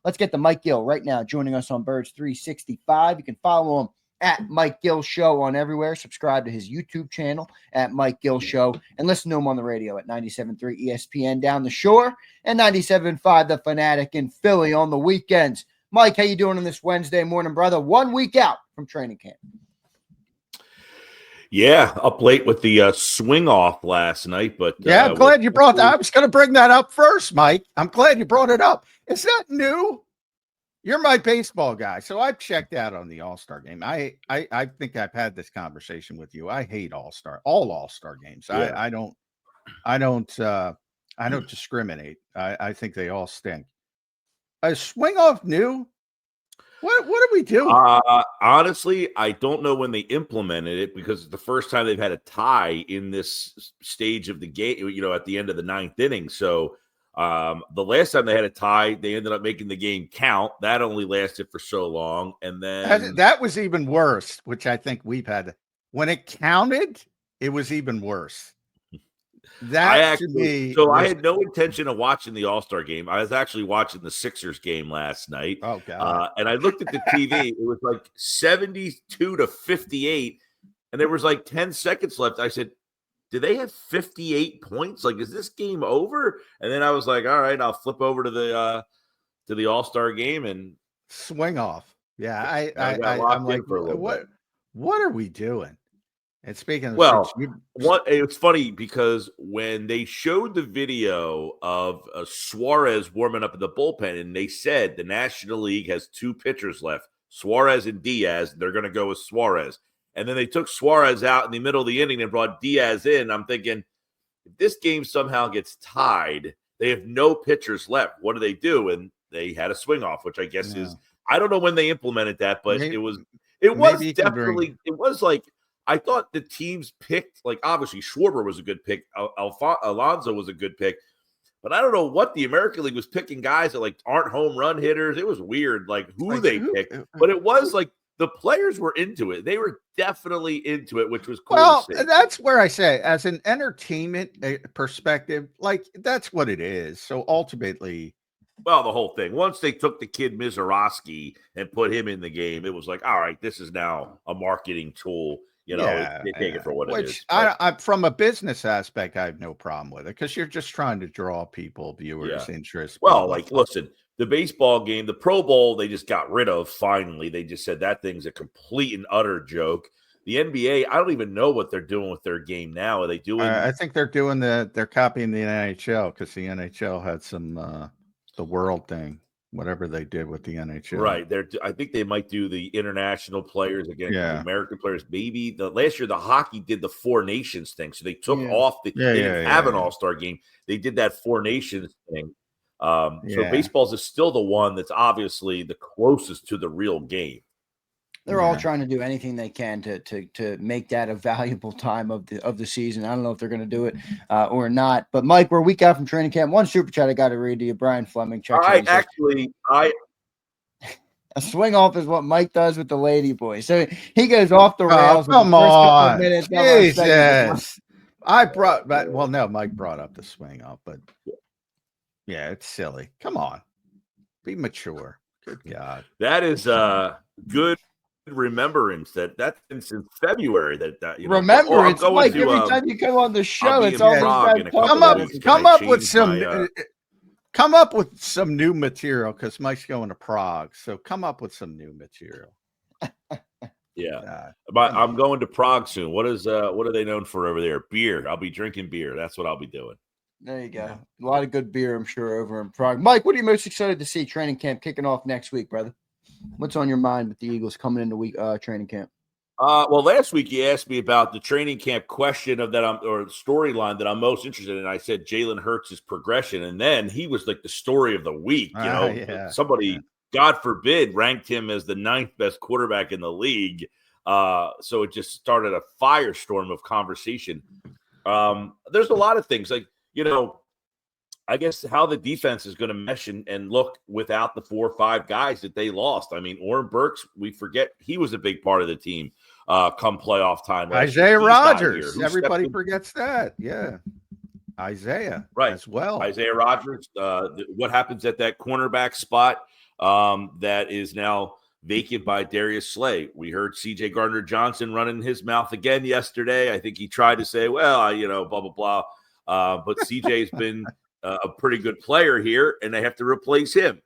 Let's get to Mike Gill right now joining us on Birds 365. You can follow him at Mike Gill Show on everywhere. Subscribe to his YouTube channel at Mike Gill Show and listen to him on the radio at 97.3 ESPN down the shore and 97.5 The Fanatic in Philly on the weekends. Mike, how you doing on this Wednesday morning, brother? 1 week out from training camp. Yeah, up late with the swing off last night, but yeah, I'm glad you brought that. I was going to bring that up first, Mike. I'm glad you brought it up. Is that new? You're my baseball guy, so I've checked out on the All-Star game. I think I've had this conversation with you. I hate all All-Star games. Yeah. I don't discriminate. I think they all stink. A swing off new? What are we doing? Honestly, I don't know when they implemented it because it's the first time they've had a tie in this stage of the game, at the end of the ninth inning. So the last time they had a tie, they ended up making the game count. That only lasted for so long. And then that was even worse, which I think we've had. When it counted, it was even worse. I had no intention of watching the All-Star game. I was actually watching the Sixers game last night. Oh, God. And I looked at the TV. It was like 72-58, and there was like 10 seconds left. I said, do they have 58 points? Like, is this game over? And then I was like, all right, I'll flip over to the All-Star game and swing off. Yeah, I'm like, what are we doing? And speaking of it's funny because when they showed the video of Suarez warming up in the bullpen, and they said the National League has two pitchers left, Suarez and Diaz, they're going to go with Suarez. And then they took Suarez out in the middle of the inning and brought Diaz in. I'm thinking, if this game somehow gets tied, they have no pitchers left. What do? And they had a swing off, which I guess is, I don't know when they implemented that, but it was like, I thought the teams picked, like, obviously Schwarber was a good pick. Alonso was a good pick. But I don't know what the American League was picking guys that, like, aren't home run hitters. It was weird, like, who they picked. But it was, like, the players were into it. They were definitely into it, which was cool. Well, that's where I say, as an entertainment perspective, like, that's what it is. So ultimately, well, the whole thing. Once they took the kid Mizorowski and put him in the game, it was like, all right, this is now a marketing tool. They take it for what it is. I, from a business aspect, I have no problem with it because you're just trying to draw people, viewers, interest. Well, listen, the baseball game, the Pro Bowl, they just got rid of finally. They just said that thing's a complete and utter joke. The NBA, I don't even know what they're doing with their game now. Are they doing? I think they're doing they're copying the NHL because the NHL had some the world thing, whatever they did with the NHL. Right. I think they might do the international players again, the American players. Maybe last year the hockey did the Four Nations thing, so they took off they didn't have an All-Star game. They did that Four Nations thing. So baseball is still the one that's obviously the closest to the real game. They're all trying to do anything they can to make that a valuable time of the season. I don't know if they're going to do it or not. But Mike, we're a week out from training camp. One super chat I got to read to you. Brian Fleming checks. A swing off is what Mike does with the lady boy. So he goes off the rails. Come on, Jesus! Mike brought up the swing off, but yeah, it's silly. Come on, be mature. Good God, that is good remembrance. That's since February. Remembrance, Mike. Every time you come on the show, it's always come up with some new material because Mike's going to Prague. So come up with some new material. I'm going to Prague soon. What are they known for over there? Beer. I'll be drinking beer. That's what I'll be doing. There you go. A lot of good beer, I'm sure, over in Prague. Mike, what are you most excited to see training camp kicking off next week, brother? What's on your mind with the Eagles coming into training camp? Well, last week you asked me about the training camp question or storyline that I'm most interested in. I said Jalen Hurts' progression, and then he was like the story of the week. Somebody, God forbid, ranked him as the 9th best quarterback in the league. So it just started a firestorm of conversation. There's a lot of things I guess how the defense is going to mesh and look without the 4 or 5 guys that they lost. I mean, Oren Burks, we forget he was a big part of the team come playoff time. Isaiah Rodgers. Everybody forgets that. Yeah. Isaiah as well. Isaiah Rodgers. What happens at that cornerback spot? that is now vacant by Darius Slay. We heard C.J. Gardner-Johnson running his mouth again yesterday. I think he tried to say, well, blah, blah, blah. But C.J.'s been a pretty good player here, and they have to replace him.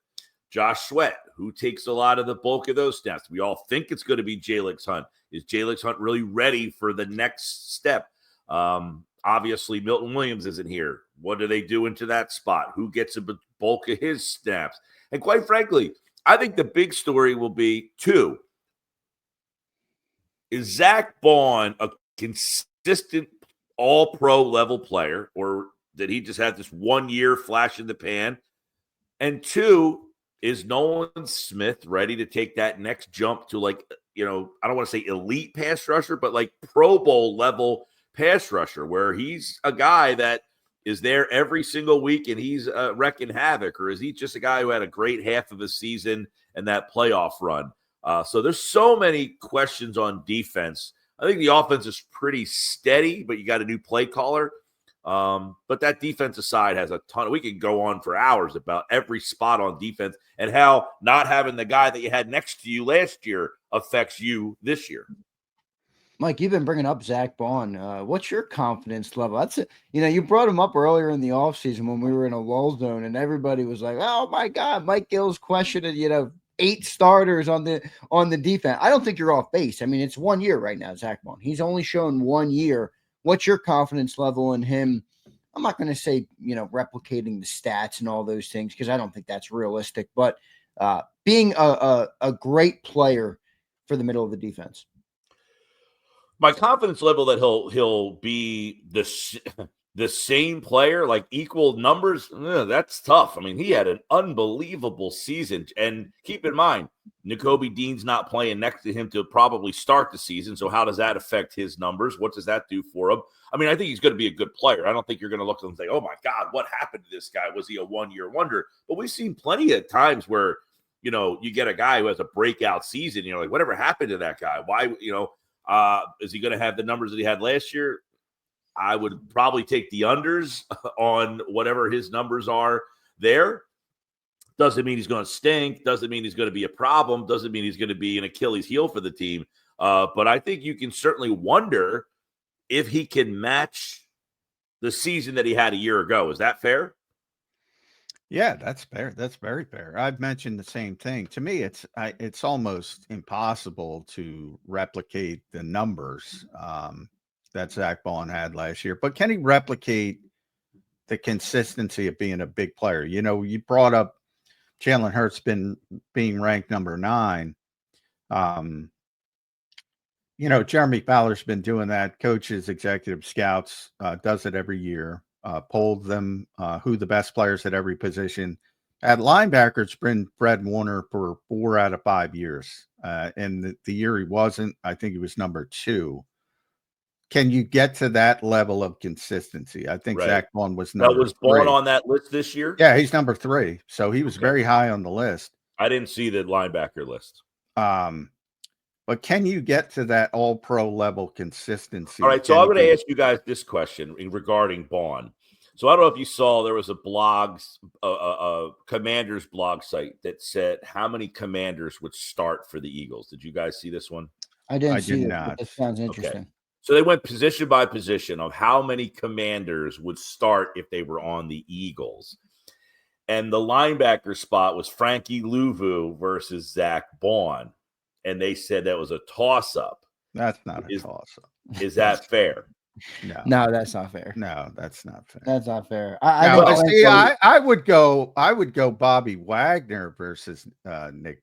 Josh Sweat, who takes a lot of the bulk of those snaps. We all think it's going to be Jalen Hunt. Is Jalen Hunt really ready for the next step? Obviously, Milton Williams isn't here. What do they do into that spot? Who gets a bulk of his snaps? And quite frankly, I think the big story will be, two, is Zach Bond a consistent all-pro level player, or did he just have this 1 year flash in the pan? And two, is Nolan Smith ready to take that next jump to, like, I don't want to say elite pass rusher, but like Pro Bowl level pass rusher, where he's a guy that is there every single week and he's wrecking havoc? Or is he just a guy who had a great half of a season and that playoff run? So there's so many questions on defense. I think the offense is pretty steady, but you got a new play caller. But that defensive side has a ton. We can go on for hours about every spot on defense and how not having the guy that you had next to you last year affects you this year. Mike, you've been bringing up Zach Bond. What's your confidence level? That's it. You brought him up earlier in the offseason when we were in a lull zone, and everybody was like, "Oh my God, Mike Gill's questioning 8 starters on the defense." I don't think you're off base. I mean, it's 1 year right now, Zach Bond. He's only shown 1 year. What's your confidence level in him? I'm not going to say replicating the stats and all those things, because I don't think that's realistic. But being a great player for the middle of the defense. My confidence level that he'll be the same player, like equal numbers, that's tough. I mean, he had an unbelievable season. And keep in mind, Nakobe Dean's not playing next to him to probably start the season. So how does that affect his numbers? What does that do for him? I mean, I think he's going to be a good player. I don't think you're going to look at him and say, oh my God, what happened to this guy? Was he a 1 year wonder? But we've seen plenty of times where, you get a guy who has a breakout season. You're like, whatever happened to that guy? Why, is he going to have the numbers that he had last year? I would probably take the unders on whatever his numbers are there. Doesn't mean he's going to stink. Doesn't mean he's going to be a problem. Doesn't mean he's going to be an Achilles heel for the team. But I think you can certainly wonder if he can match the season that he had a year ago. Is that fair? Yeah, that's fair. That's very fair. I've mentioned the same thing. To me, it's almost impossible to replicate the numbers that Zach Bond had last year. But can he replicate the consistency of being a big player? You brought up Jalen Hurts being ranked number 9. Jeremy Fowler's been doing that. Coaches, executive scouts, does it every year. Polled them who the best players at every position. At linebacker, it's been Fred Warner for 4 out of 5 years. And the year he wasn't, I think he was number 2. Can you get to that level of consistency? I think right. Zach Bond was number 3. Was Bond on that list this year? Yeah, he's number 3. So he was very high on the list. I didn't see the linebacker list. But can you get to that all-pro level consistency? All right, so I'm going to ask you guys this question regarding Bond. So I don't know if you saw, there was a Commanders blog site that said how many Commanders would start for the Eagles. Did you guys see this one? I didn't see it, but that sounds interesting. Okay. So they went position by position of how many Commanders would start if they were on the Eagles. And the linebacker spot was Frankie Louvu versus Zach Bond. And they said that was a toss-up. That's not a toss-up. Is that fair? No, that's not fair. No, that's not fair. That's not fair. I would go Bobby Wagner versus Nick.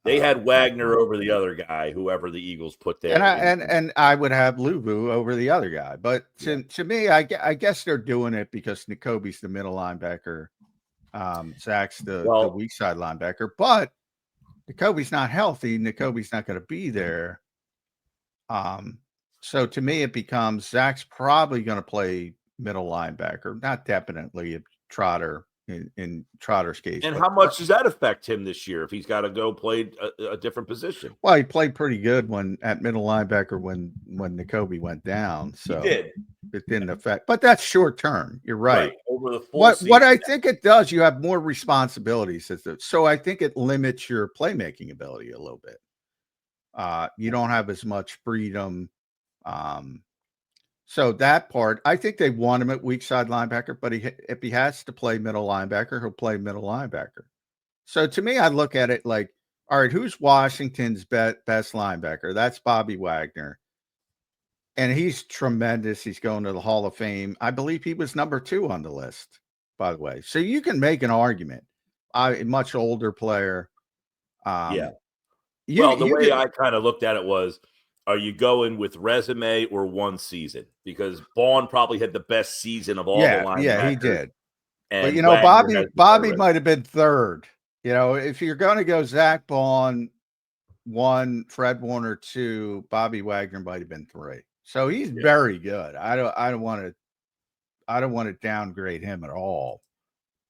They had Wagner over the other guy, whoever the Eagles put there. And I would have Louvu over the other guy. But to me, I guess they're doing it because Nakobe's the middle linebacker. Zach's the weak side linebacker. But Nakobe's not healthy. Nakobe's not going to be there. So to me, it becomes Zach's probably going to play middle linebacker. Not definitely a Trotter in Trotter's case. And how much does that affect him this year if he's got to go play a different position? Well, he played pretty good at middle linebacker when Nakobe went down. So he did. it didn't affect. But that's short term. You're right. Over the full what I think it does, you have more responsibilities. So I think it limits your playmaking ability a little bit. You don't have as much freedom. So that part, I think they want him at weak side linebacker, but if he has to play middle linebacker, he'll play middle linebacker. So to me, I look at it like, all right, who's Washington's best linebacker? That's Bobby Wagner. And he's tremendous. He's going to the Hall of Fame. I believe he was number 2 on the list, by the way. So you can make an argument. A much older player. The way I kind of looked at it was, are you going with resume or one season? Because Vaughn probably had the best season of all the linebackers. Yeah, he did. And but Bobby might have been 3rd. If you're going to go Zach Vaughn 1, Fred Warner 2, Bobby Wagner might have been 3. So he's very good. I don't want to downgrade him at all.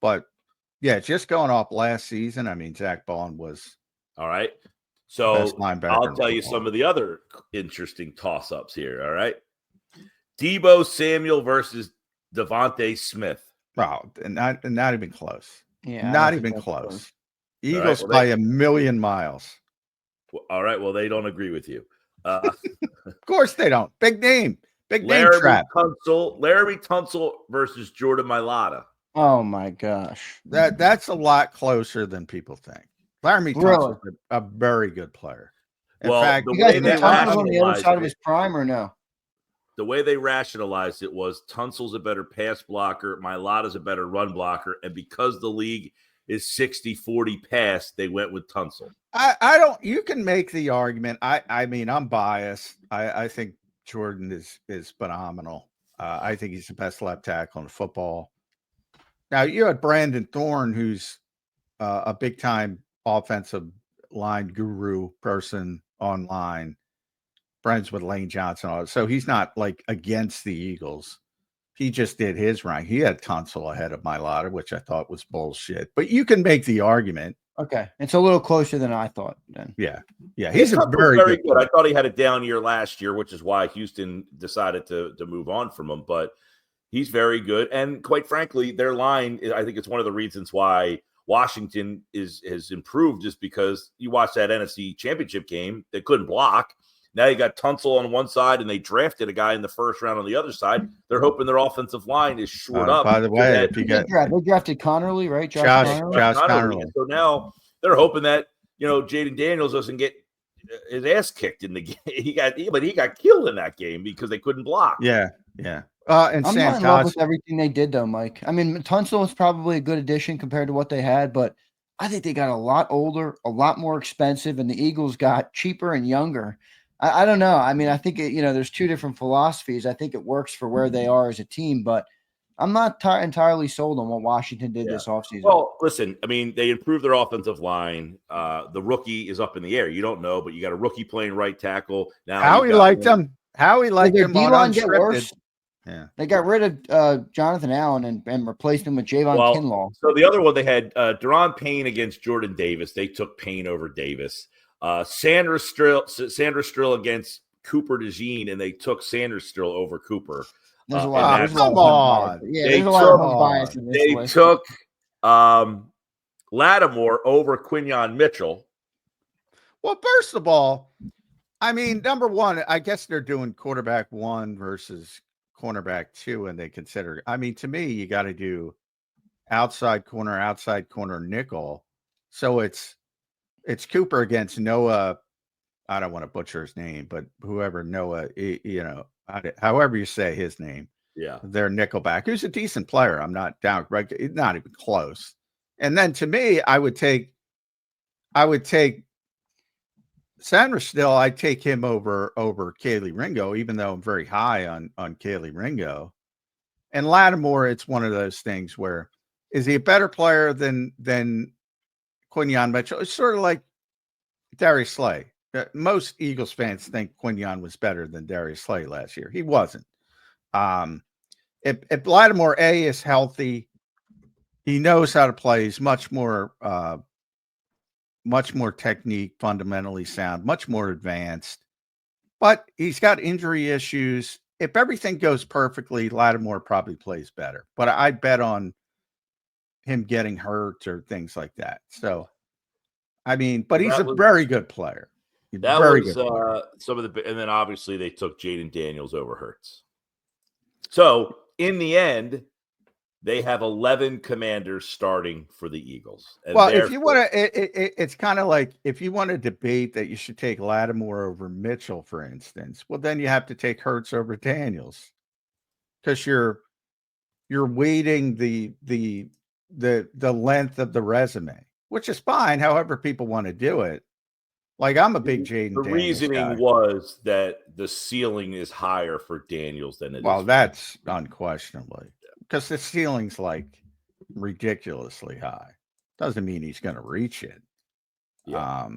But yeah, just going off last season, I mean, Zach Vaughn was all right. So I'll tell you some of the other interesting toss-ups here. All right. Deebo Samuel versus Devontae Smith. Wow, not even close. Yeah, not even close. Eagles by a million miles. All right. Well, they don't agree with you. Of course they don't. Big name trap. Larry Tunsil versus Jordan Mailata. Oh my gosh, that's a lot closer than people think. Larry Tunsil is a very good player. In fact, you guys think Tunsil's on the other side of his prime or no? The way they rationalized it was Tunsil's a better pass blocker, Mailata's a better run blocker, and because the league is 60-40 pass, they went with Tunsil. I don't. You can make the argument. I mean, I'm biased. I think Jordan is phenomenal. I think he's the best left tackle in football. Now you had Brandon Thorne, who's a big time offensive line guru person online, friends with Lane Johnson. So he's not like against the Eagles. He just did his rank. He had Tunsil ahead of Mailata, which I thought was bullshit. But you can make the argument. Okay. It's a little closer than I thought then. Yeah. He's a very good. I thought he had a down year last year, which is why Houston decided to move on from him. But he's very good. And quite frankly, their line, I think it's one of the reasons why Washington has improved, is because you watch that NFC Championship game, they couldn't block. Now you got Tunsil on one side, and they drafted a guy in the first round on the other side. They're hoping their offensive line is shored up. By the way, they drafted Connerly, right? Josh Connerly. So now they're hoping that Jaden Daniels doesn't get his ass kicked in the game. He got killed in that game because they couldn't block. Yeah. And I'm Sam not in love with everything they did, though, Mike. I mean, Tunsil is probably a good addition compared to what they had, but I think they got a lot older, a lot more expensive, and the Eagles got cheaper and younger. I don't know. I mean, I think, there's two different philosophies. I think it works for where they are as a team, but I'm not entirely sold on what Washington did this offseason. Well, listen, I mean, they improved their offensive line. The rookie is up in the air. You don't know, but you got a rookie playing right tackle. Now, Howie liked him. Howie liked him on get worse. Unscripted. Yeah. They got rid of Jonathan Allen and replaced him with Javon Kinlaw. So the other one, they had Deron Payne against Jordan Davis. They took Payne over Davis. Sandra Strill against Cooper DeJean, and they took Sandra Strill over Cooper. There's a lot. Come on. Yeah, there's a lot of bias in this They list. took Lattimore over Quinyon Mitchell. Well, first of all, I mean, number one, I guess they're doing quarterback 1 versus cornerback 2, and they consider. I mean, to me, you got to do outside corner, nickel. So it's Cooper against Noah. I don't want to butcher his name, but whoever Noah, however you say his name. Yeah. Their nickelback, who's a decent player. I'm not down, right? Not even close. And then to me, I would take Sandra Still. I'd take him over Kaylee Ringo, even though I'm very high on Kaylee Ringo. And Lattimore, it's one of those things where, is he a better player than Quinyon Mitchell? It's sort of like Darius Slay. Most Eagles fans think Quinyon was better than Darius Slay last year. He wasn't. If Lattimore is healthy, he knows how to play. He's much more technique, fundamentally sound, much more advanced. But he's got injury issues. if everything goes perfectly, Lattimore probably plays better. But I bet on him getting hurt or things like that. So, I mean, but he's a very good player. That was some of the, and then obviously they took Jaden Daniels over Hurts. So in the end, they have 11 Commanders starting for the Eagles. And well, if you want to, it's kind of like if you want to debate that you should take Lattimore over Mitchell, for instance. Well, then you have to take Hurts over Daniels because you're weighting the length of the resume, which is fine. However, people want to do it. Like I'm a big Jaden. The reasoning was that the ceiling is higher for Daniels than it is. Well, that's unquestionably. Because the ceiling's like ridiculously high. Doesn't mean he's going to reach it. Yeah.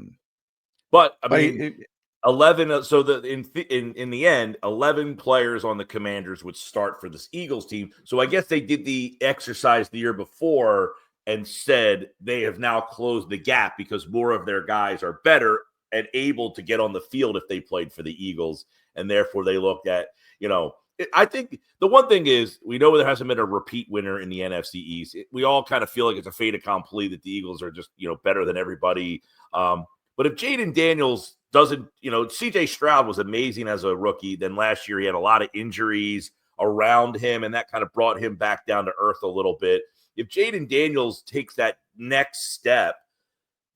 But I mean, 11. So in the end, 11 players on the Commanders would start for this Eagles team. So I guess they did the exercise the year before and said they have now closed the gap because more of their guys are better and able to get on the field if they played for the Eagles, and therefore they looked at I think the one thing is we know there hasn't been a repeat winner in the NFC East. We all kind of feel like it's a fait accompli that the Eagles are just, better than everybody. But if Jaden Daniels doesn't, CJ Stroud was amazing as a rookie. Then last year he had a lot of injuries around him, and that kind of brought him back down to earth a little bit. If Jaden Daniels takes that next step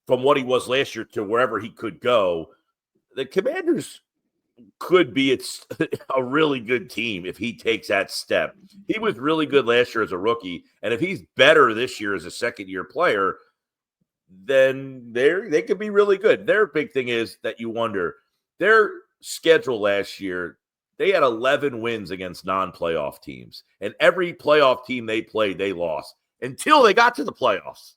from what he was last year to wherever he could go, the Commanders could be a really good team if he takes that step. He was really good last year as a rookie, and if he's better this year as a second-year player, then they could be really good. Their big thing is that you wonder, their schedule last year, they had 11 wins against non-playoff teams, and every playoff team they played, they lost until they got to the playoffs.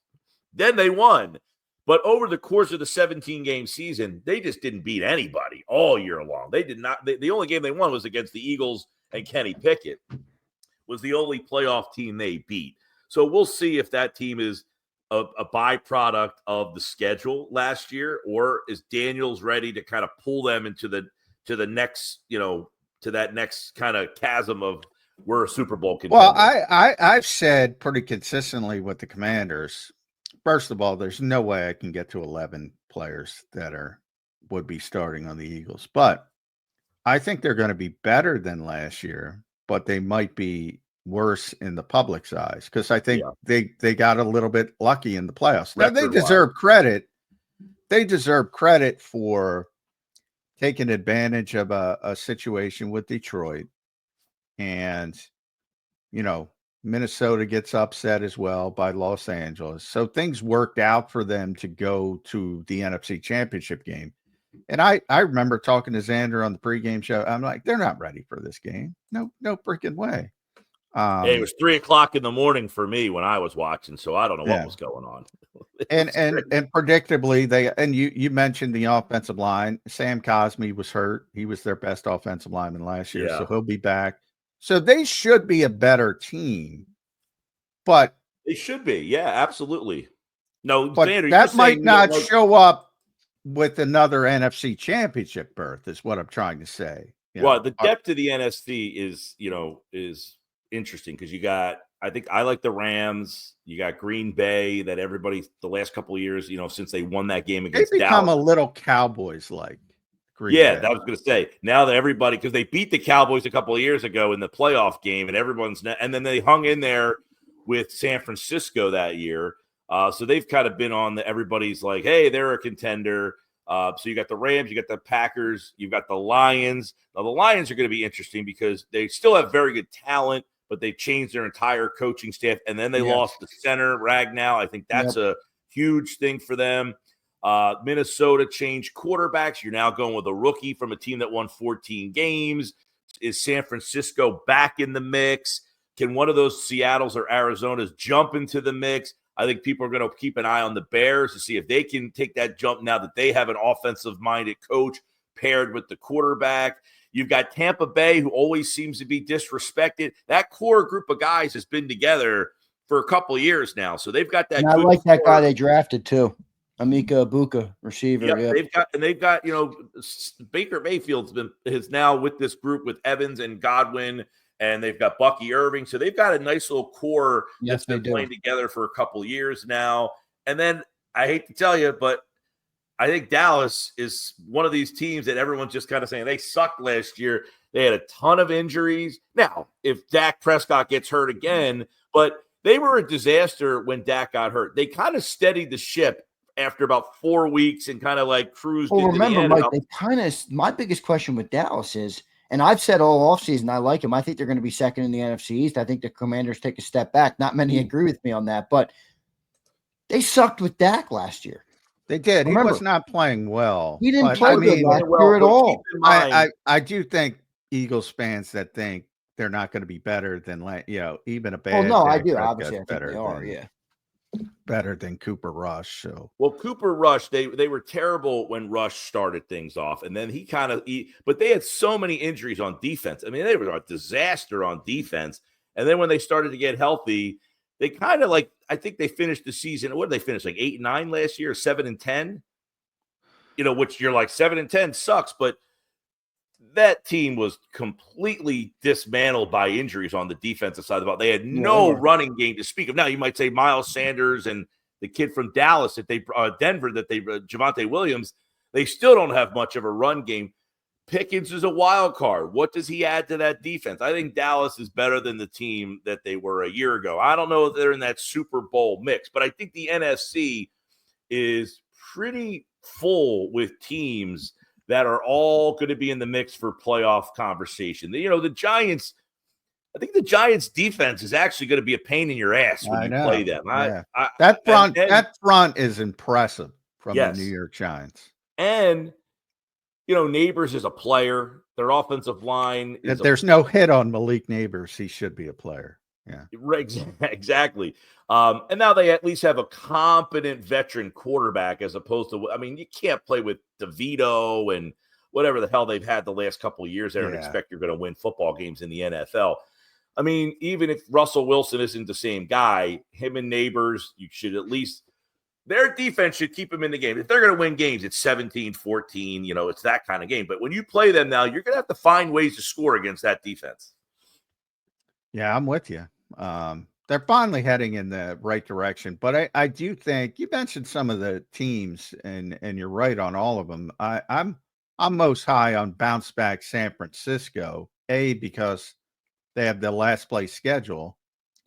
Then they won. But over the course of the 17-game season, they just didn't beat anybody all year long. They did not. The only game they won was against the Eagles, and Kenny Pickett was the only playoff team they beat. So we'll see if that team is a byproduct of the schedule last year, or is Daniels ready to kind of pull them into the next, to that next kind of chasm of we're a Super Bowl contender. Well, I've said pretty consistently with the Commanders. First of all, there's no way I can get to 11 players that would be starting on the Eagles, but I think they're going to be better than last year, but they might be worse in the public's eyes because I think they got a little bit lucky in the playoffs. Now they deserve credit. They deserve credit for taking advantage of a situation with Detroit, and Minnesota gets upset as well by Los Angeles. So things worked out for them to go to the NFC Championship game. And I remember talking to Zander on the pregame show. I'm like, they're not ready for this game. No freaking way. It was 3:00 in the morning for me when I was watching, so I don't know what was going on. and predictably you mentioned the offensive line. Sam Cosmi was hurt. He was their best offensive lineman last year, so he'll be back. So they should be a better team, but they should be. Yeah, absolutely. No, but Xander, that might not show up with another NFC Championship berth is what I'm trying to say. Well, the depth of the NFC is interesting because you got, I think I like the Rams. You got Green Bay that everybody the last couple of years, since they won that game against Dallas. They become a little Cowboys-like. That was going to say. Now that everybody, because they beat the Cowboys a couple of years ago in the playoff game, and then they hung in there with San Francisco that year. So they've kind of been on everybody's like, hey, they're a contender. So you got the Rams, you got the Packers, you've got the Lions. Now the Lions are going to be interesting because they still have very good talent, but they've changed their entire coaching staff, and then they lost the center, Ragnow. I think that's a huge thing for them. Minnesota changed quarterbacks. You're now going with a rookie from a team that won 14 games. Is San Francisco back in the mix? Can one of those Seattles or Arizonas jump into the mix? I think people are going to keep an eye on the Bears to see if they can take that jump now that they have an offensive-minded coach paired with the quarterback. You've got Tampa Bay, who always seems to be disrespected. That core group of guys has been together for a couple of years now, so they've got that. And I like that guy they drafted too. Amika Ibuka, receiver. Yep. They've got Baker Mayfield's is now with this group with Evans and Godwin, and they've got Bucky Irving. So they've got a nice little core that's been playing together for a couple years now. And then I hate to tell you, but I think Dallas is one of these teams that everyone's just kind of saying they sucked last year. They had a ton of injuries. Now, if Dak Prescott gets hurt again, but they were a disaster when Dak got hurt. They kind of steadied the ship after about 4 weeks and kind of like cruised into the end. Mike, my biggest question with Dallas is, and I've said all offseason, I like him. I think they're going to be second in the NFC East. I think the Commanders take a step back. Not many agree with me on that, but they sucked with Dak last year. They did. He was not playing well. He didn't play good last year at all. I do think Eagles fans that think they're not going to be better than, even a bad. Oh, no, I do. Obviously, I think they are, better than Cooper Rush. So, well, Cooper Rush, they were terrible when Rush started things off, and then but they had so many injuries on defense. I mean, they were a disaster on defense, and then when they started to get healthy, they kind of I think they finished the season. What did they finish? Like 8-9 last year, 7-10. Which you're like 7-10 sucks, but that team was completely dismantled by injuries on the defensive side of the ball. They had no running game to speak of. Now you might say Miles Sanders and the kid from Dallas Denver Javonte Williams, they still don't have much of a run game. Pickens is a wild card. What does he add to that defense? I think Dallas is better than the team that they were a year ago. I don't know if they're in that Super Bowl mix, but I think the NFC is pretty full with teams that are all going to be in the mix for playoff conversation. The Giants, I think the Giants defense is actually going to be a pain in your ass when you play them. That front is impressive from the New York Giants. And Neighbors is a player. Their offensive line is there's no hit on Malik Neighbors. He should be a player. Yeah, exactly. And now they at least have a competent veteran quarterback as opposed to, you can't play with DeVito and whatever the hell they've had the last couple of years there and expect you're going to win football games in the NFL. Even if Russell Wilson isn't the same guy, him and Neighbors, you should at least, their defense should keep them in the game. If they're going to win games, it's 17-14, it's that kind of game. But when you play them now, you're going to have to find ways to score against that defense. Yeah, I'm with you. They're finally heading in the right direction. But I do think you mentioned some of the teams, and you're right on all of them. I'm most high on bounce back San Francisco, because they have the last place schedule,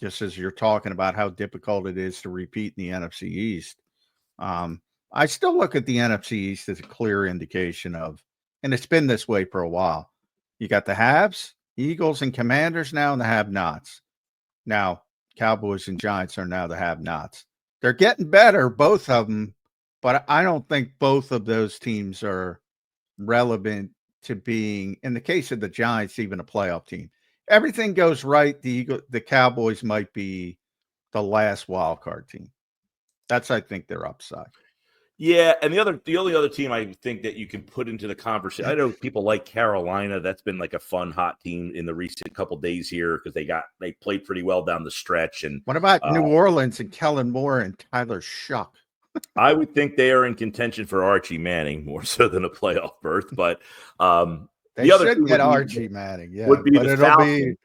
just as you're talking about how difficult it is to repeat in the NFC East. I still look at the NFC East as a clear indication of, and it's been this way for a while. You got the haves, Eagles and Commanders now, and the have-nots. Now, Cowboys and Giants are now the have-nots. They're getting better, both of them, but I don't think both of those teams are relevant to being, in the case of the Giants, even a playoff team. Everything goes right, the Cowboys might be the last wild card team. That's, I think, their upside. Yeah, and the only other team I think that you can put into the conversation, I know people like Carolina. That's been like a fun, hot team in the recent couple days here because they played pretty well down the stretch. And what about New Orleans and Kellen Moore and Tyler Shuck? I would think they are in contention for Archie Manning more so than a playoff berth, but they should get Archie Manning. Yeah, would be the Falcons.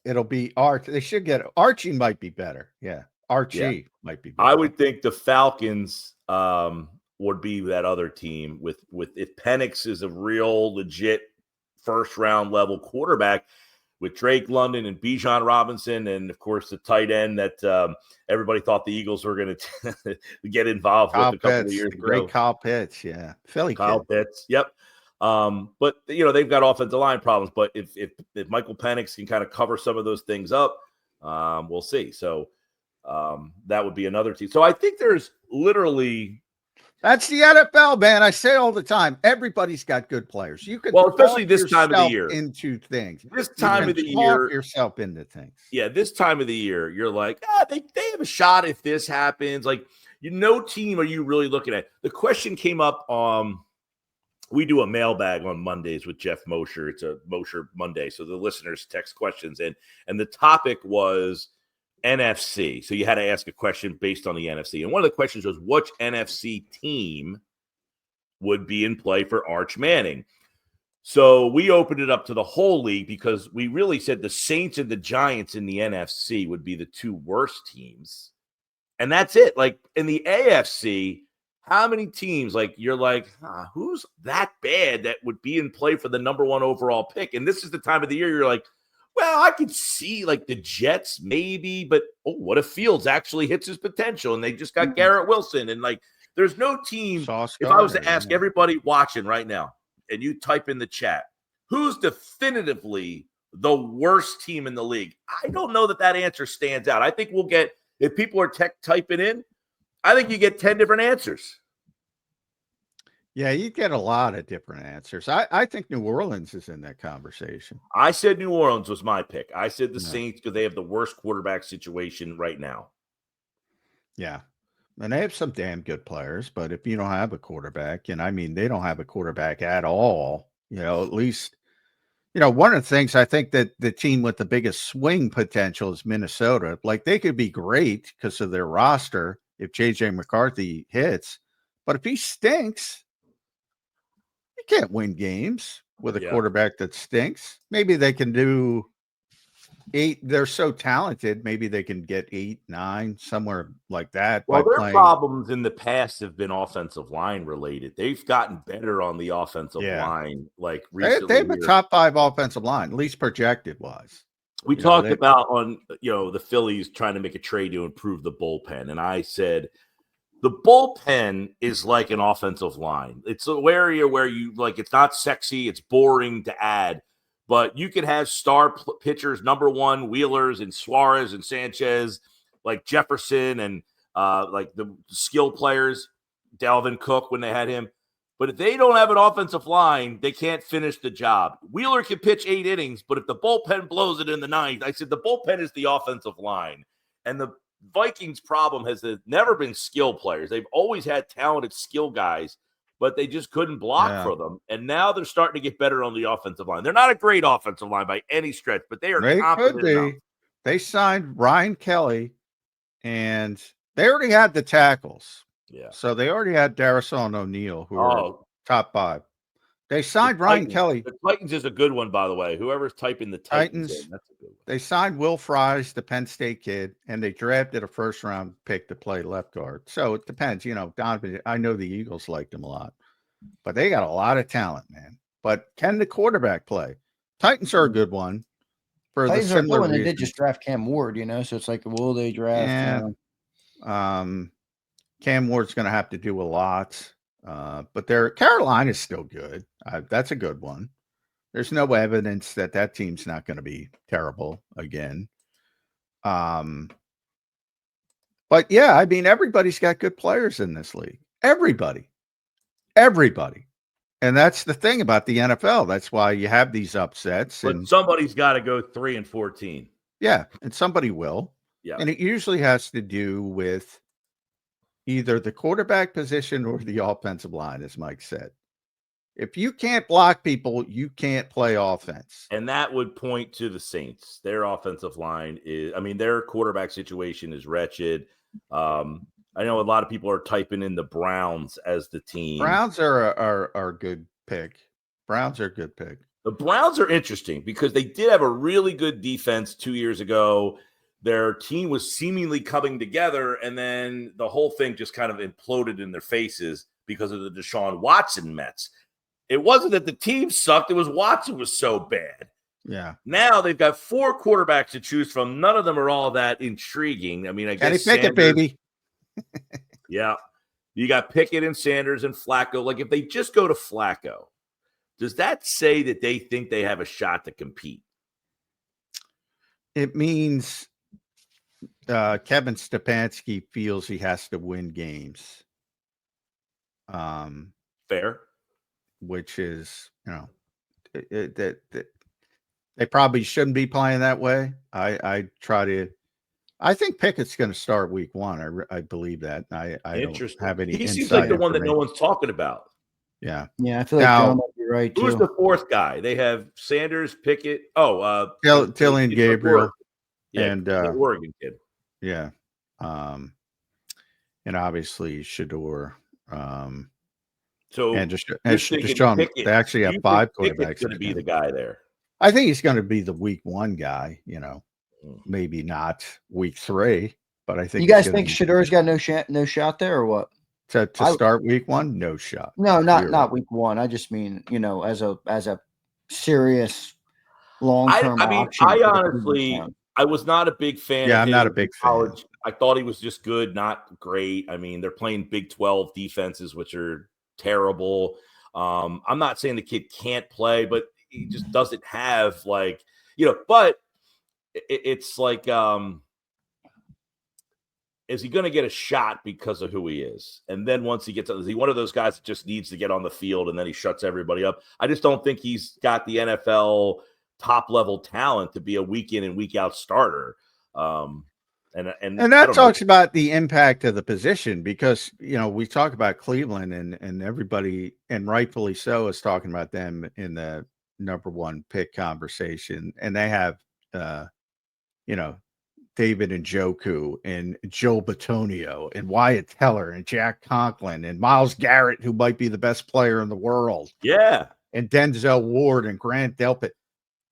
It'll be Archie. They should get Archie. Might be better. Yeah. Archie might be better. I would think the Falcons would be that other team with if Penix is a real legit first round level quarterback with Drake London and Bijan Robinson and of course the tight end that everybody thought the Eagles were going to get involved with a couple of years ago. Great Kyle Pitts, Philly Kyle Pitts, yep. But they've got offensive line problems. But if Michael Penix can kind of cover some of those things up, we'll see. So. That would be another team. So I think there's literally that's the NFL, man. I say all the time, everybody's got good players. You can especially this time of the year into things. This time of the year, yourself into things. Yeah, this time of the year, you're like, they have a shot if this happens. Like, team are you really looking at? The question came up. We do a mailbag on Mondays with Jeff Mosher. It's a Mosher Monday, so the listeners text questions and the topic was, NFC. So you had to ask a question based on the NFC. And one of the questions was, which NFC team would be in play for Arch Manning? So we opened it up to the whole league because we really said the Saints and the Giants in the NFC would be the two worst teams. And that's it. Like in the AFC, how many teams, like you're like, who's that bad that would be in play for the number 1 overall pick? And this is the time of the year you're like, well, I could see like the Jets maybe, but what if Fields actually hits his potential and they just got Garrett Wilson? And like, there's no team. If I was to ask everybody watching right now, and you type in the chat, who's definitively the worst team in the league? I don't know that answer stands out. I think we'll get, if people are typing in, I think you get 10 different answers. Yeah, you get a lot of different answers. I think New Orleans is in that conversation. I said New Orleans was my pick. I said the Saints because they have the worst quarterback situation right now. Yeah. And they have some damn good players, but if you don't have a quarterback, and I mean, they don't have a quarterback at all, at least, one of the things I think that the team with the biggest swing potential is Minnesota. Like they could be great because of their roster if JJ McCarthy hits, but if he stinks, you can't win games with a quarterback that stinks. Maybe they can do 8. They're so talented. Maybe they can get 8, 9, somewhere like that. Well, their problems in the past have been offensive line related. They've gotten better on the offensive line. Like recently, they have a top 5 offensive line, at least projected wise. We talked about on the Phillies trying to make a trade to improve the bullpen, and I said the bullpen is like an offensive line. It's an area where you like it's not sexy, it's boring to add. But you could have star pitchers, number 1, Wheelers and Suarez and Sanchez, like Jefferson and like the skill players, Dalvin Cook when they had him. But if they don't have an offensive line, they can't finish the job. Wheeler can pitch 8 innings, but if the bullpen blows it in the 9th, I said the bullpen is the offensive line. And the Vikings' problem has never been skill players. They've always had talented skill guys, but they just couldn't block for them. And now they're starting to get better on the offensive line. They're not a great offensive line by any stretch, but they are confident enough. They signed Ryan Kelly, and they already had the tackles. Yeah. So they already had Darrison O'Neal, who are top 5. They signed Ryan Kelly. The Titans is a good one, by the way. Whoever's typing the Titans in, that's a good one. They signed Will Fries, the Penn State kid, and they drafted a first-round pick to play left guard. So it depends. Donovan, I know the Eagles liked him a lot, but they got a lot of talent, man. But can the quarterback play? Titans are a good one. For the similar reason. They did just draft Cam Ward, so it's like, will they draft? Cam Ward's going to have to do a lot, but Carolina's still good. That's a good one. There's no evidence that team's not going to be terrible again. But yeah, I mean, everybody's got good players in this league. Everybody. And that's the thing about the NFL. That's why you have these upsets. But somebody's got to go 3-14. Yeah, and somebody will. Yeah. And it usually has to do with either the quarterback position or the offensive line, as Mike said. If you can't block people, you can't play offense. And that would point to the Saints. Their offensive line their quarterback situation is wretched. I know a lot of people are typing in the Browns as the team. Browns are a good pick. Browns are a good pick. The Browns are interesting because they did have a really good defense 2 years ago. Their team was seemingly coming together, and then the whole thing just kind of imploded in their faces because of the Deshaun Watson Mets. It wasn't that the team sucked. It was Watson was so bad. Yeah. Now they've got 4 quarterbacks to choose from. None of them are all that intriguing. I mean, I guess Kenny Pickett, baby. Yeah. You got Pickett and Sanders and Flacco. Like, if they just go to Flacco, does that say that they think they have a shot to compete? It means Kevin Stefanski feels he has to win games. Fair. Which is, they probably shouldn't be playing that way. I think Pickett's going to start week 1. I believe that. I don't have any. He seems like the one that no one's talking about. Yeah. Yeah, I feel like John might be right, who's too. the 4th guy? They have Sanders, Pickett. Tillian Gabriel. Yeah, and the Oregon kid. Yeah. And obviously Shador. So and just thinking Deshaun, Pickett, they actually have 5 quarterbacks going to be the guy there. I think he's going to be the week 1 guy, maybe not week 3, but I think you guys think Shador's got no shot there or what? To start week 1, no shot. No, not week 1. I just mean, as a serious long-term option. I honestly, I was not a big fan of him. I'm not a big fan. I thought he was just good, not great. I mean, they're playing Big 12 defenses, which are terrible. I'm not saying the kid can't play, but he just doesn't have but it's like, is he going to get a shot because of who he is? And then once he gets, is he one of those guys that just needs to get on the field and then he shuts everybody up? I just don't think he's got the NFL top level talent to be a week in and week out starter. And that talks about the impact of the position, because we talk about Cleveland and everybody, and rightfully so, is talking about them in the number 1 pick conversation, and they have David Njoku and Joe Bitonio and Wyatt Teller and Jack Conklin and Myles Garrett, who might be the best player in the world. Yeah. And Denzel Ward and Grant Delpit.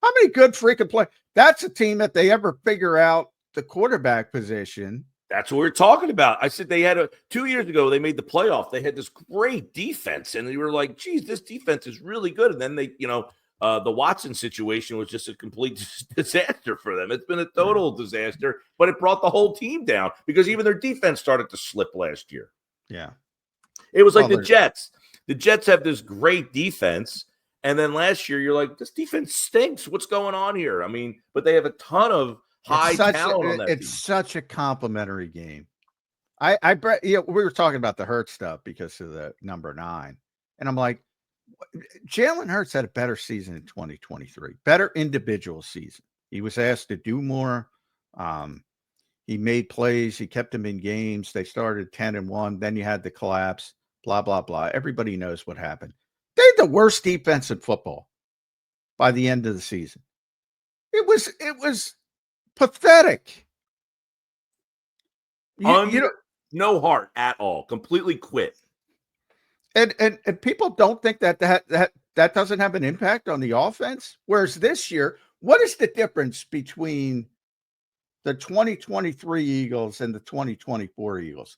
How many good freaking players? That's a team, if they ever figure out the quarterback position. That's what we're talking about. I said they had 2 years ago, they made the playoff. They had this great defense, and they were like, geez, this defense is really good. And then they, the Watson situation was just a complete disaster for them. It's been a total disaster, but it brought the whole team down because even their defense started to slip last year. Yeah. It was like the Jets. The Jets have this great defense, and then last year you're like, this defense stinks. What's going on here? I mean, but they have a ton of high talent on that team. It's such a complimentary game. We were talking about the Hurts stuff because of the number 9, and I'm like, Jalen Hurts had a better season in 2023, better individual season. He was asked to do more. He made plays. He kept them in games. They started 10-1. Then you had the collapse, blah, blah, blah. Everybody knows what happened. They had the worst defense in football by the end of the season. It was pathetic. No heart at all. Completely quit. And people don't think that doesn't have an impact on the offense. Whereas this year, what is the difference between the 2023 Eagles and the 2024 Eagles?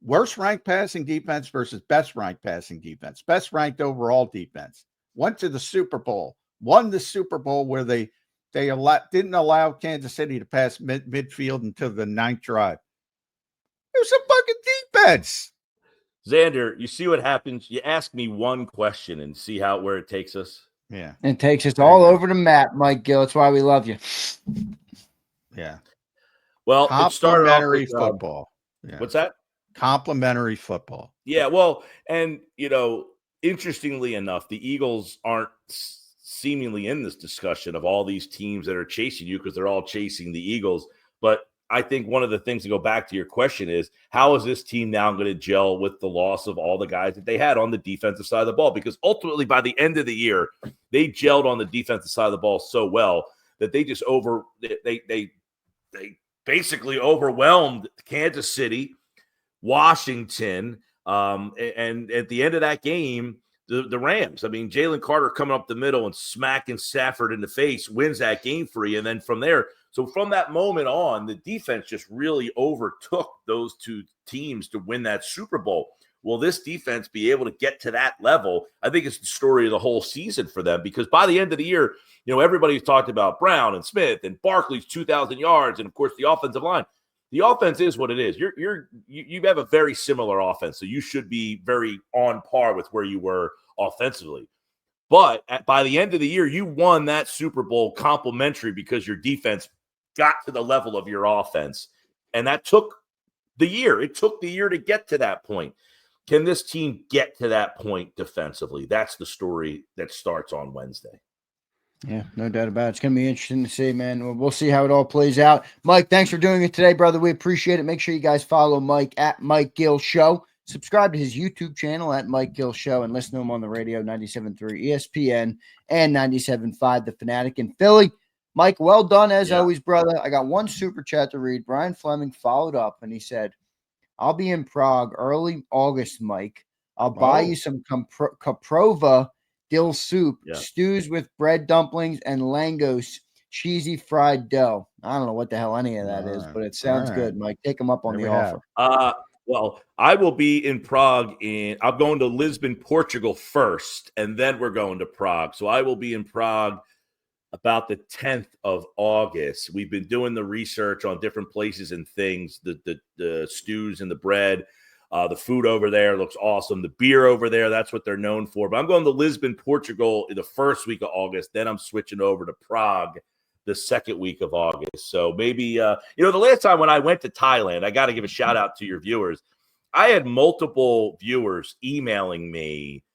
Worst ranked passing defense versus best ranked passing defense. Best ranked overall defense. Went to the Super Bowl. Won the Super Bowl where they didn't allow Kansas City to pass midfield until the 9th drive. It was a fucking defense. Zander, you see what happens? You ask me one question and see where it takes us. Yeah. It takes us all over the map, Mike Gill. That's why we love you. Yeah. Well, it started off with football. Yeah. What's that? Complimentary football. Yeah, well, and, interestingly enough, the Eagles aren't seemingly in this discussion of all these teams that are chasing you because they're all chasing the Eagles. But I think one of the things to go back to your question is, how is this team now going to gel with the loss of all the guys that they had on the defensive side of the ball? Because ultimately, by the end of the year, they gelled on the defensive side of the ball so well that they just they basically overwhelmed Kansas City, Washington, and at the end of that game, the Rams. I mean, Jalen Carter coming up the middle and smacking Stafford in the face wins that game for you. And then from there, so from that moment on, the defense just really overtook those two teams to win that Super Bowl. Will this defense be able to get to that level? I think it's the story of the whole season for them, because by the end of the year, everybody's talked about Brown and Smith and Barkley's 2,000 yards, and of course the offensive line. The offense is what it is. You have a very similar offense, so you should be very on par with where you were offensively. But by the end of the year, you won that Super Bowl complimentary because your defense got to the level of your offense, and that took the year. It took the year to get to that point. Can this team get to that point defensively? That's the story that starts on Wednesday. Yeah, no doubt about it. It's going to be interesting to see, man. We'll see how it all plays out. Mike, thanks for doing it today, brother. We appreciate it. Make sure you guys follow Mike at Mike Gill Show. Subscribe to his YouTube channel at Mike Gill Show and listen to him on the radio, 97.3 ESPN and 97.5 The Fanatic in Philly. Mike, well done as always, brother. I got one super chat to read. Brian Fleming followed up and he said, I'll be in Prague early August, Mike. I'll buy you some Kaprova dill soup, stews with bread dumplings, and langos, cheesy fried dough. I don't know what the hell any of that is, but it sounds good, Mike. Take them up on the offer. Well, I will be in Prague I'm going to Lisbon, Portugal first, and then we're going to Prague. So I will be in Prague about the 10th of August. We've been doing the research on different places and things, the stews and the bread. The food over there looks awesome. The beer over there, that's what they're known for. But I'm going to Lisbon, Portugal in the first week of August. Then I'm switching over to Prague the second week of August. So maybe, the last time when I went to Thailand, I got to give a shout out to your viewers. I had multiple viewers emailing me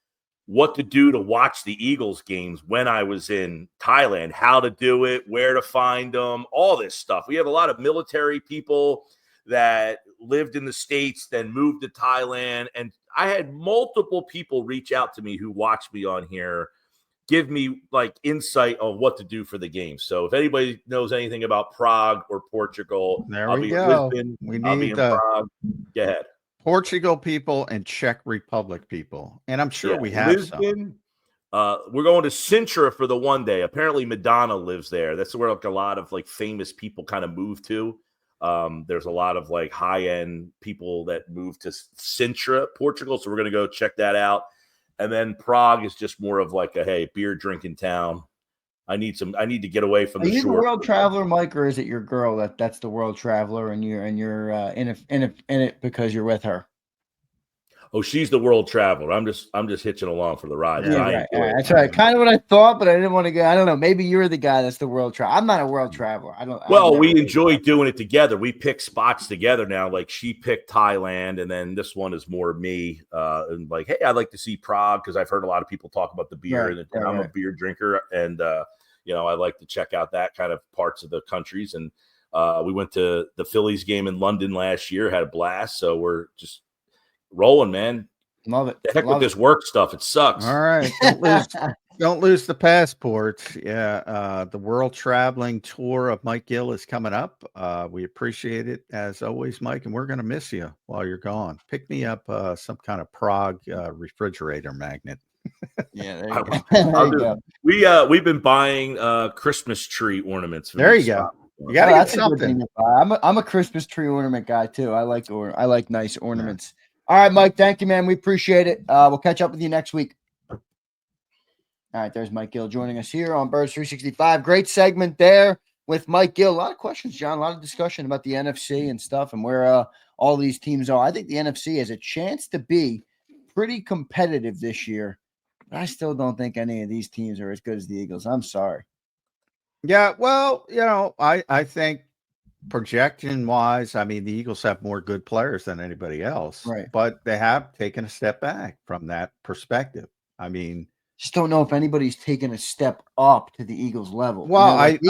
what to do to watch the Eagles games when I was in Thailand, how to do it, where to find them, all this stuff. We have a lot of military people that lived in the States, then moved to Thailand. And I had multiple people reach out to me who watched me on here, give me like insight on what to do for the game. So if anybody knows anything about Prague or Portugal, I'll be in Lisbon. I'll be in Prague. Go ahead. Portugal people and Czech Republic people. And I'm sure we have Lisbon. We're going to Sintra for the one day. Apparently Madonna lives there. That's where like a lot of like famous people kind of move to. There's a lot of like high-end people that move to Sintra, Portugal. So we're going to go check that out. And then Prague is just more of like a, beer drinking town. I need to get away from the shore. Are you the world traveler, Mike, or is it your girl that's the world traveler and you're in it because you're with her? Oh, she's the world traveler. I'm just hitching along for the ride. Yeah, right. That's right. Kind of what I thought, but I didn't want to go. I don't know. Maybe you're the guy that's the world traveler. I'm not a world traveler. Well, we enjoy doing it together. We pick spots together now. Like she picked Thailand, and then this one is more me. And like, hey, I'd like to see Prague because I've heard a lot of people talk about the beer, and I'm a beer drinker, and I like to check out that kind of parts of the countries. And we went to the Phillies game in London last year, had a blast. So we're just rolling, man. Love it. The heck with this work stuff. It sucks. All right. Don't lose the passports. Yeah. The world traveling tour of Mike Gill is coming up. We appreciate it as always, Mike, and we're going to miss you while you're gone. Pick me up some kind of Prague refrigerator magnet. Yeah, there you go. We've been buying Christmas tree ornaments. There you go. You gotta get something. I'm a Christmas tree ornament guy too. I like nice ornaments. All right, Mike. Thank you, man. We appreciate it. We'll catch up with you next week. All right, there's Mike Gill joining us here on Birds 365. Great segment there with Mike Gill. A lot of questions, John. A lot of discussion about the NFC and stuff and where all these teams are. I think the NFC has a chance to be pretty competitive this year. But I still don't think any of these teams are as good as the Eagles. I'm sorry. Yeah, well, I think projection wise, I mean, the Eagles have more good players than anybody else, right? But they have taken a step back from that perspective. I mean, just don't know if anybody's taken a step up to the Eagles level. Well, I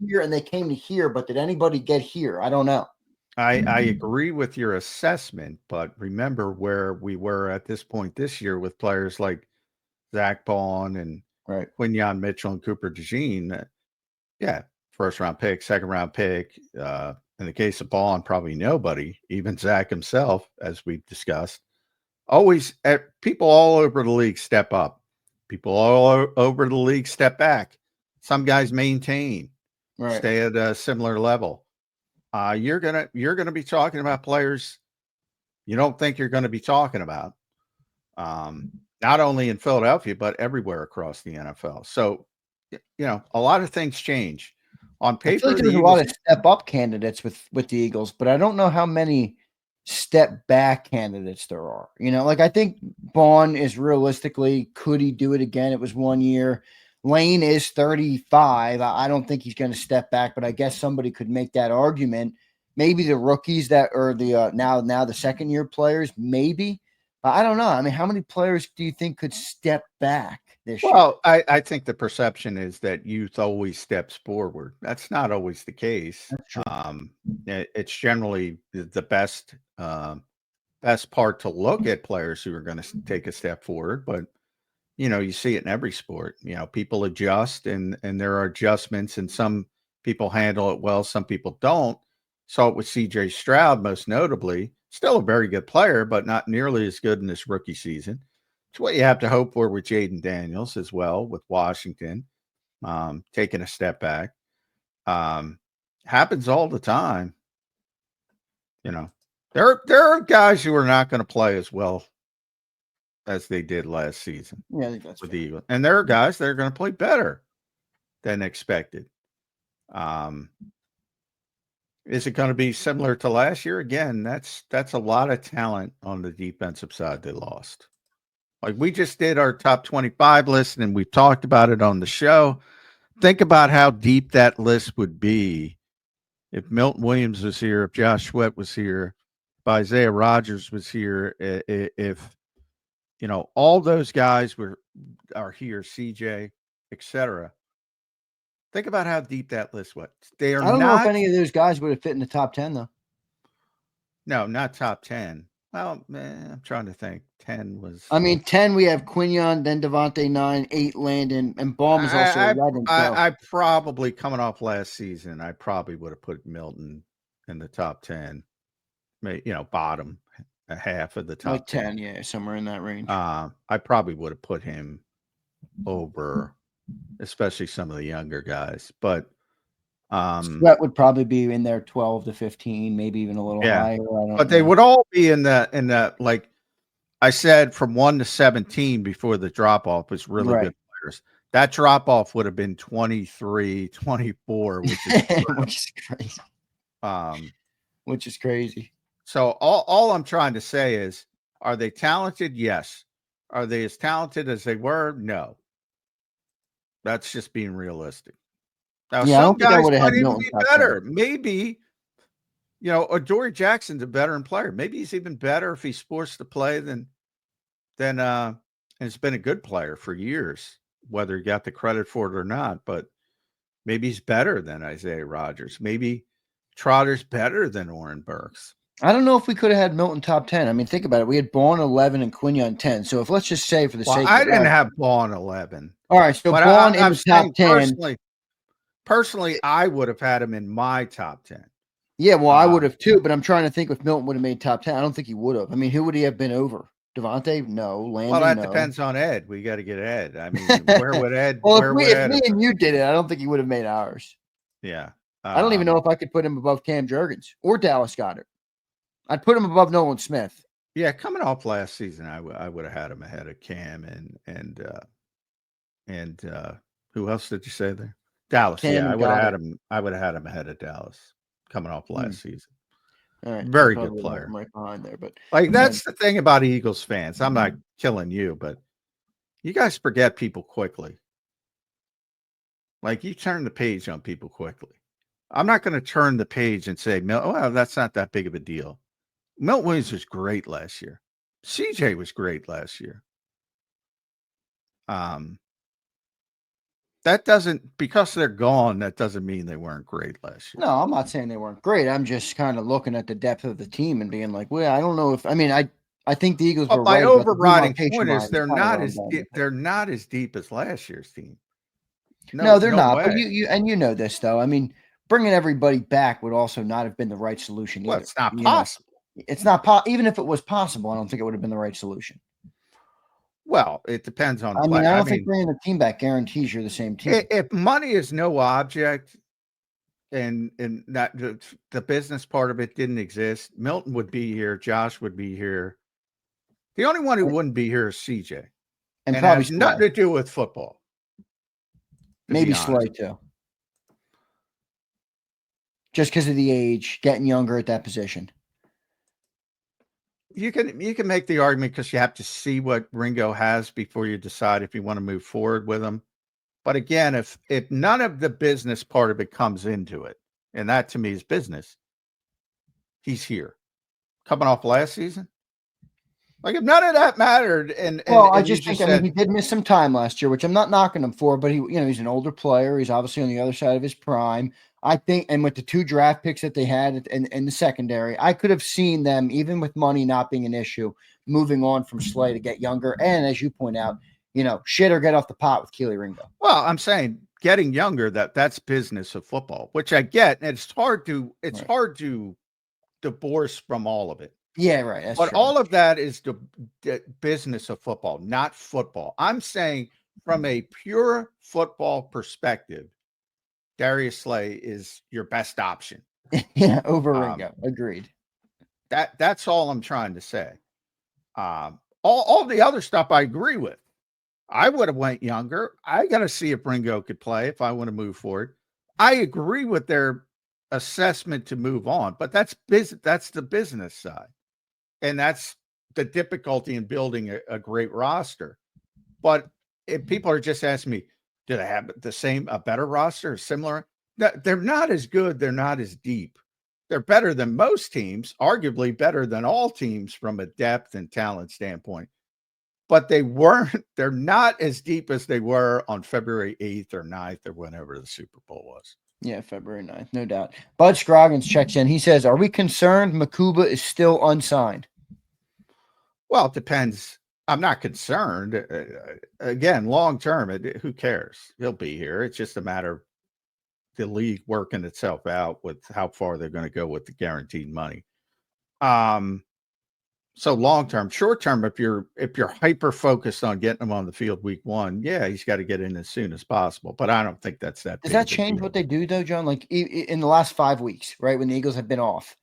here and they came to here, but did anybody get here? I don't know. I agree with your assessment, but remember where we were at this point this year with players like Zach Bond and Quinyon Mitchell and Cooper DeJean. Yeah, first round pick, second round pick. In the case of Bond, probably nobody, even Zach himself, as we've discussed. Always people all over the league step up. People all over the league step back. Some guys maintain, stay at a similar level. You're gonna be talking about players you don't think you're going to be talking about. Not only in Philadelphia, but everywhere across the NFL. So, a lot of things change. On paper, I feel like there's a lot of step-up candidates with the Eagles, but I don't know how many step-back candidates there are. I think Bond is realistically, could he do it again? It was 1 year. Lane is 35. I don't think he's going to step back, but I guess somebody could make that argument. Maybe the rookies that are the now the second-year players, maybe. I don't know. I mean, how many players do you think could step back this year? Well, I think the perception is that youth always steps forward. That's not always the case. It's generally the best part to look at players who are going to take a step forward. But, you see it in every sport. People adjust, and there are adjustments, and some people handle it well, some people don't. Saw it with C.J. Stroud, most notably. Still a very good player, but not nearly as good in this rookie season. It's what you have to hope for with Jaden Daniels as well, with Washington taking a step back. Happens all the time. There are guys who are not going to play as well as they did last season. Yeah, I think that's with fair. the Eagles. And there are guys that are going to play better than expected. Is it going to be similar to last year? Again, that's a lot of talent on the defensive side they lost. Like, we just did our top 25 list, and we talked about it on the show. Think about how deep that list would be if Milton Williams was here, if Josh Sweat was here, if Isaiah Rodgers was here, if all those guys are here, CJ, etc. Think about how deep that list was. I don't know if any of those guys would have fit in the top 10, though. No, not top 10. Well, I'm trying to think. 10 was. 10, we have Quinion, then Devontae 9, 8 Landon, and Baum is also 11. I probably, coming off last season, I probably would have put Milton in the top 10. Bottom a half of the top like 10, yeah, somewhere in that range. I probably would have put him over, especially some of the younger guys. But Sweat would probably be in there 12 to 15, maybe even a little higher. But they would all be in the like I said, from 1 to 17 before the drop off was really good players. That drop off would have been 23, 24, which is crazy. Which is crazy. So all I'm trying to say is, are they talented? Yes. Are they as talented as they were? No. That's just being realistic. Now, some guys might even be better. Maybe, Adoree Jackson's a veteran player. Maybe he's even better if he's forced to play than and has been a good player for years, whether he got the credit for it or not. But maybe he's better than Isaiah Rodgers. Maybe Trotter's better than Oren Burks. I don't know if we could have had Milton top 10. Think about it. We had Baum 11 and Quinion 10. So let's just say for the sake I didn't have Baum 11. All right, so Baum in the top 10. Personally, I would have had him in my top 10. Yeah, well, I would have too, but I'm trying to think if Milton would have made top 10. I don't think he would have. Who would he have been over? Devontae? No. Landon? Well, that no. depends on Ed. We got to get Ed. Where would Ed? Well, if me and you did it, I don't think he would have made ours. Yeah. I don't even know if I could put him above Cam Jurgens or Dallas Goedert. I'd put him above Nolan Smith. Yeah, coming off last season, I would have had him ahead of Cam and who else did you say there? Dallas. Cam, yeah, I would have had him. I would have had him ahead of Dallas coming off last season. All right, very good player. Right behind there, but that's the thing about Eagles fans. I'm not killing you, but you guys forget people quickly. Like, you turn the page on people quickly. I'm not going to turn the page and say, well, that's not that big of a deal. Milton Williams was great last year. CJ was great last year. That doesn't, because they're gone, that doesn't mean they weren't great last year. No, I'm not saying they weren't great. I'm just kind of looking at the depth of the team and being like, well, I don't know if, I think the Eagles were my right. overriding point is they're not as deep as last year's team. No, they're not. Way. But you know this though. Bringing everybody back would also not have been the right solution. Well, either. It's not possible. It's not even if it was possible, I don't think it would have been the right solution. Well, it depends on. I don't think bringing the team back guarantees you're the same team. If money is no object, and that the business part of it didn't exist, Milton would be here. Josh would be here. The only one who wouldn't be here is CJ, and probably has nothing to do with football. Maybe Slay too. Just because of the age, getting younger at that position. You can make the argument because you have to see what Ringo has before you decide if you want to move forward with him. But again, if none of the business part of it comes into it, and that to me is business, he's here. Coming off last season? Like, if none of that mattered, I just think he did miss some time last year, which I'm not knocking him for, but he's an older player. He's obviously on the other side of his prime. I think, and with the 2 draft picks that they had in the secondary, I could have seen them, even with money not being an issue, moving on from Slay to get younger. And as you point out, shit or get off the pot with Keely Ringo. Well, I'm saying getting younger, that's business of football, which I get. And it's hard to divorce from all of it. Yeah, right. That's but true. all of that is the business of football, not football. I'm saying from a pure football perspective, Darius Slay is your best option. Yeah, over Ringo. Agreed. That's all I'm trying to say. All the other stuff I agree with. I would have went younger. I got to see if Ringo could play if I want to move forward. I agree with their assessment to move on, but that's the business side. And that's the difficulty in building a great roster. But if people are just asking me, do they have a better roster, similar? They're not as good. They're not as deep. They're better than most teams, arguably better than all teams from a depth and talent standpoint. But they're not as deep as they were on February 8th or 9th or whenever the Super Bowl was. Yeah, February 9th, no doubt. Bud Scroggins checks in. He says, are we concerned Makuba is still unsigned? Well, it depends. I'm not concerned. Again, long term, who cares? He'll be here. It's just a matter of the league working itself out with how far they're going to go with the guaranteed money. So long term, short term, if you're hyper focused on getting him on the field week 1, yeah, he's got to get in as soon as possible. But I don't think that's that. Does that change what they do though, John? Like in the last 5 weeks, right? When the Eagles have been off,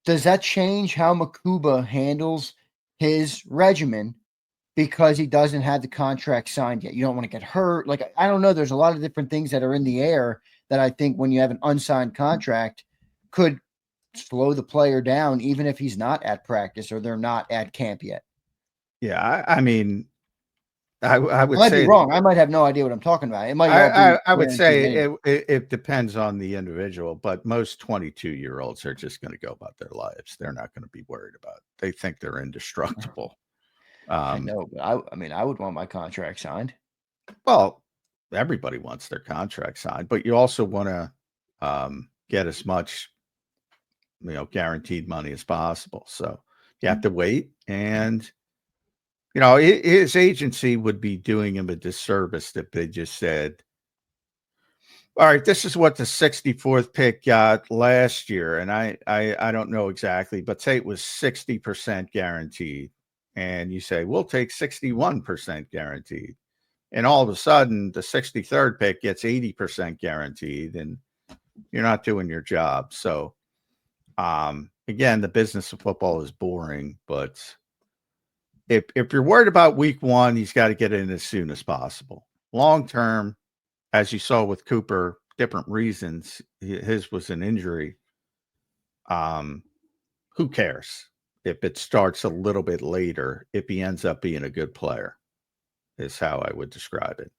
does that change how Makuba handles his regimen because he doesn't have the contract signed yet? You don't want to get hurt. Like, I don't know. There's a lot of different things that are in the air that I think when you have an unsigned contract could slow the player down, even if he's not at practice or they're not at camp yet. Yeah, I mean, I would might say be wrong. I might have no idea what I'm talking about. It might. I would say it depends on the individual, but most 22-year-olds are just going to go about their lives. They're not going to be worried about it. They think they're indestructible. I know, but I would want my contract signed. Well, everybody wants their contract signed, but you also want to get as much guaranteed money as possible. So you have to wait, and his agency would be doing him a disservice if they just said, all right, this is what the 64th pick got last year. And I don't know exactly, but say it was 60% guaranteed. And you say, we'll take 61% guaranteed. And all of a sudden the 63rd pick gets 80% guaranteed, and you're not doing your job. So again, the business of football is boring, but if you're worried about week 1, he's got to get in as soon as possible. Long term, as you saw with Cooper, different reasons. His was an injury. Who cares if it starts a little bit later, if he ends up being a good player, is how I would describe it.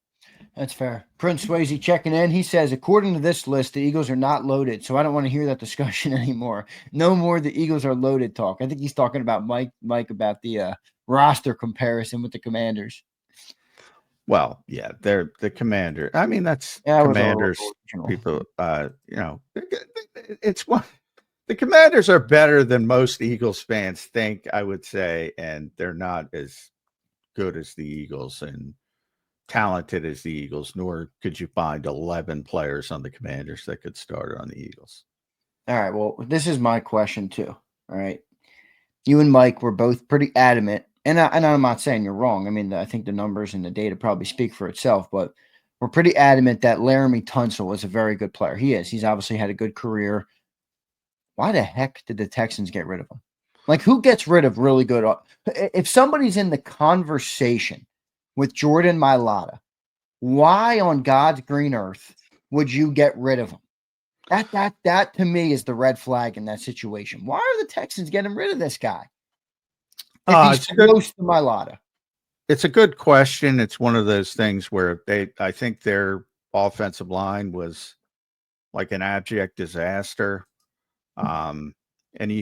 That's fair. Prince Swayze checking in. He says, according to this list, the Eagles are not loaded, so I don't want to hear that discussion anymore. No more the Eagles are loaded talk. I think he's talking about Mike about the roster comparison with the Commanders. Well, yeah, they're the Commander. I mean, that's Commanders. People, it's one. The Commanders are better than most Eagles fans think, I would say, and they're not as good as the Eagles and talented as the Eagles, nor could you find 11 players on the Commanders that could start on the Eagles. All right, well, this is my question too. All right. You and Mike were both pretty adamant, and I'm not saying you're wrong. I mean, I think the numbers and the data probably speak for itself, but we're pretty adamant that Laramie Tunsil is a very good player. He is. He's obviously had a good career. Why the heck did the Texans get rid of him? Like, who gets rid of really good? If somebody's in the conversation with Jordan Mailata, why on God's green earth would you get rid of him? That to me is the red flag in that situation. Why are the Texans getting rid of this guy? If he's close to Mailata. It's a good question. It's one of those things where I think their offensive line was like an abject disaster. And and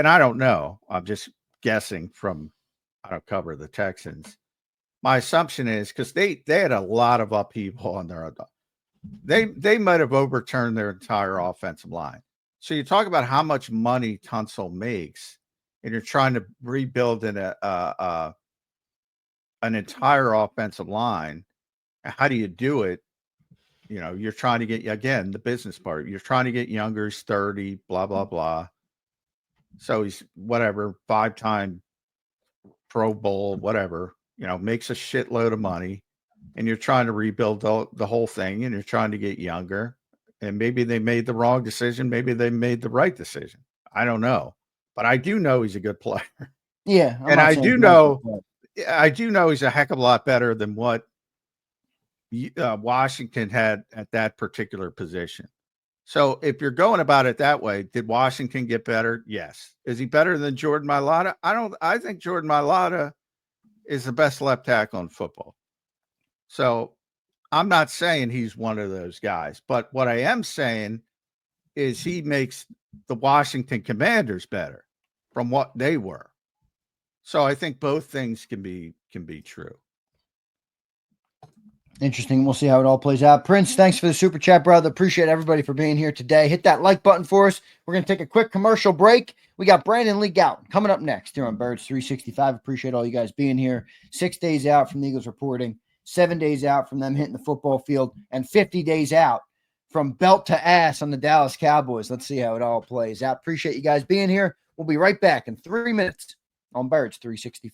I don't know. I'm just guessing from, I don't cover the Texans. My assumption is because they had a lot of upheaval on their, they might have overturned their entire offensive line. So you talk about how much money Tunsil makes. and you're trying to rebuild an entire offensive line, how do you do it? You know, you're trying to get, again, the business part. You're trying to get younger. He's 30, blah, blah, blah. So he's whatever, 5-time Pro Bowl, whatever, you know, makes a shitload of money. And you're trying to rebuild the whole thing, and you're trying to get younger. And maybe they made the wrong decision. Maybe they made the right decision. I don't know. But I do know he's a good player. Yeah. And I do know he's a heck of a lot better than what Washington had at that particular position. So if you're going about it that way, did Washington get better? Yes. Is he better than Jordan Mailata? I think Jordan Mailata is the best left tackle in football. So I'm not saying he's one of those guys, but what I am saying is he makes the Washington Commanders better from what they were. So I think both things can be true. Interesting. We'll see how it all plays out. Prince, thanks for the super chat, brother. Appreciate everybody for being here today. Hit that like button for us. We're going to take a quick commercial break. We got Brandon Lee Gowton coming up next here on Birds 365. Appreciate all you guys being here. 6 days out from the Eagles reporting, 7 days out from them hitting the football field, and 50 days out from belt to ass on the Dallas Cowboys. Let's see how it all plays out. Appreciate you guys being here. We'll be right back in 3 minutes on Birds 365.